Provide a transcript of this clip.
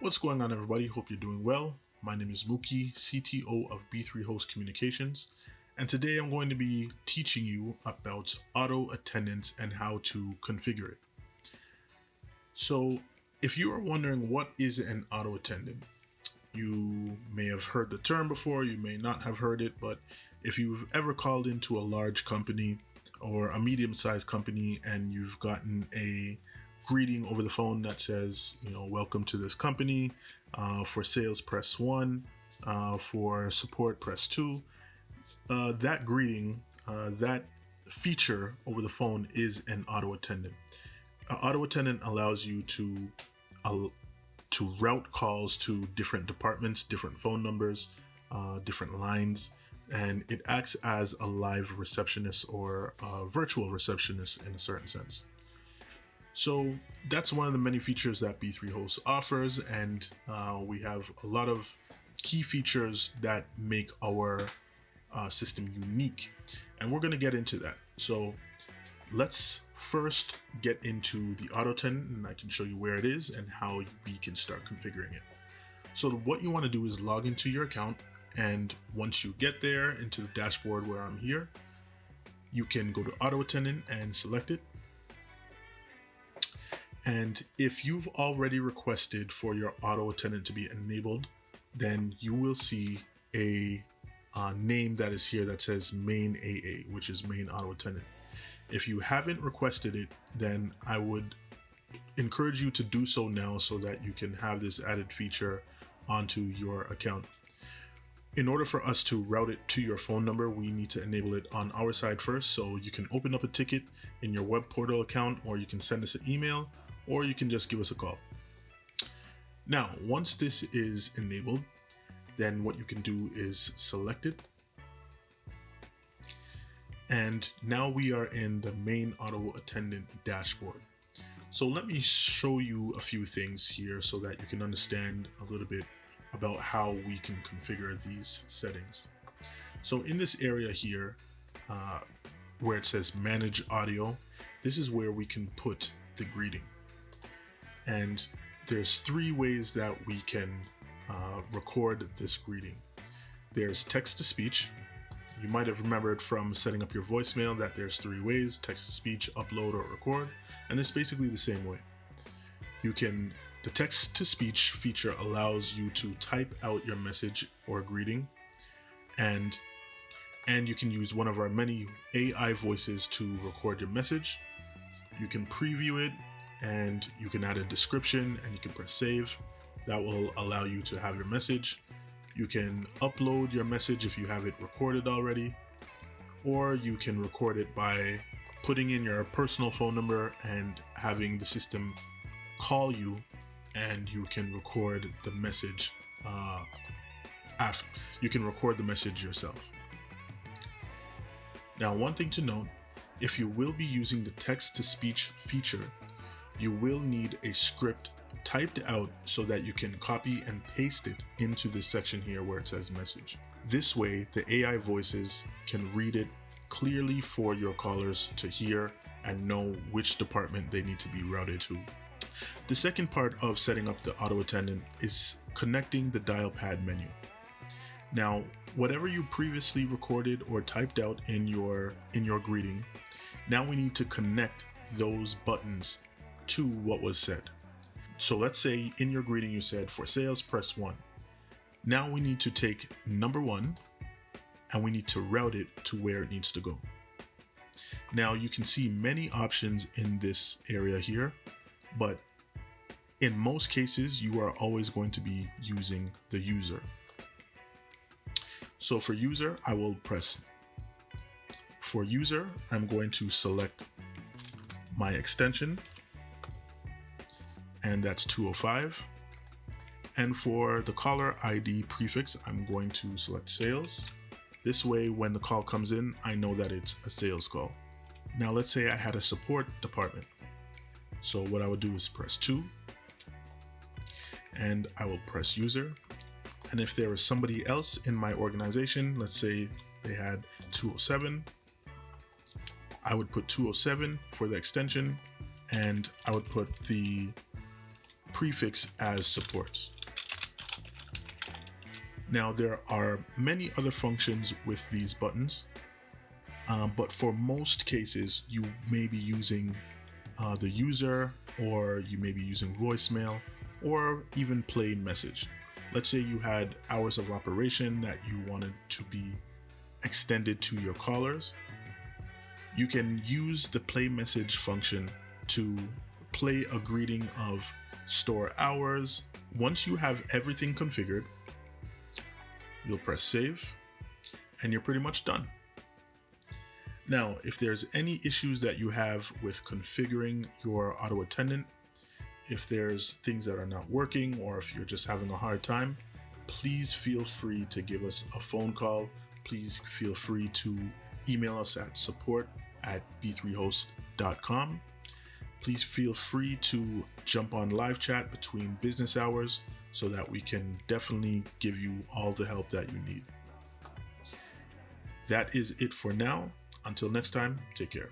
What's going on, everybody? Hope you're doing well. My name is Mookie, CTO of B3 Host Communications, and today I'm going to be teaching you about auto attendance and how to configure it. So, if you are wondering what is an auto attendant, you may have heard the term before, you may not have heard it, but if you've ever called into a large company or a medium-sized company and you've gotten a greeting over the phone that says, welcome to this company, for sales, press 1, for support, press 2. That greeting, that feature over the phone is an auto attendant. An auto attendant allows you to route calls to different departments, different phone numbers, different lines, and it acts as a live receptionist or a virtual receptionist in a certain sense. So that's one of the many features that B3 Host offers, and we have a lot of key features that make our system unique, and we're going to get into that. So let's first get into the auto attendant, and I can show you where it is and how we can start configuring it. So what you want to do is log into your account, and once you get there into the dashboard where I'm here, you can go to auto attendant and select it. And if you've already requested for your auto attendant to be enabled, then you will see a name that is here that says main AA, which is main auto attendant. If you haven't requested it, then I would encourage you to do so now so that you can have this added feature onto your account. In order for us to route it to your phone number, we need to enable it on our side first. So you can open up a ticket in your web portal account, or you can send us an email, or you can just give us a call. Now, once this is enabled, then what you can do is select it. And now we are in the main auto attendant dashboard. So let me show you a few things here so that you can understand a little bit about how we can configure these settings. So in this area here, where it says manage audio, this is where we can put the greeting. And there's 3 ways that we can record this greeting. There's text to speech. You might have remembered from setting up your voicemail that there's 3 ways: text to speech, upload, or record. And it's basically the same way. The text to speech feature allows you to type out your message or greeting, and you can use one of our many AI voices to record your message. You can preview it, and you can add a description, and you can press save. That will allow you to have your message. You can upload your message if you have it recorded already, or you can record it by putting in your personal phone number and having the system call you, and you can record the message after. You can record the message yourself. Now, one thing to note, if you will be using the text to speech feature, you will need a script typed out so that you can copy and paste it into this section here where it says message. This way, the AI voices can read it clearly for your callers to hear and know which department they need to be routed to. The second part of setting up the auto attendant is connecting the dial pad menu. Now, whatever you previously recorded or typed out in your greeting, now we need to connect those buttons to what was said. So let's say in your greeting you said, for sales, press 1. Now we need to take number 1 and we need to route it to where it needs to go. Now you can see many options in this area here, but in most cases you are always going to be using the user. So for user, I'm going to select my extension, and that's 205. And for the caller ID prefix, I'm going to select sales. This way, when the call comes in, I know that it's a sales call. Now let's say I had a support department. So what I would do is press 2, and I will press user. And if there is somebody else in my organization, let's say they had 207, I would put 207 for the extension, and I would put the prefix as support. Now, there are many other functions with these buttons, but for most cases, you may be using the user, or you may be using voicemail, or even play message. Let's say you had hours of operation that you wanted to be extended to your callers. You can use the play message function to play a greeting of store hours. Once you have everything configured, you'll press save and you're pretty much done. Now, if there's any issues that you have with configuring your auto attendant, if there's things that are not working, or if you're just having a hard time, please feel free to give us a phone call. Please feel free to email us at support@b3host.com. Please feel free to jump on live chat between business hours so that we can definitely give you all the help that you need. That is it for now. Until next time, take care.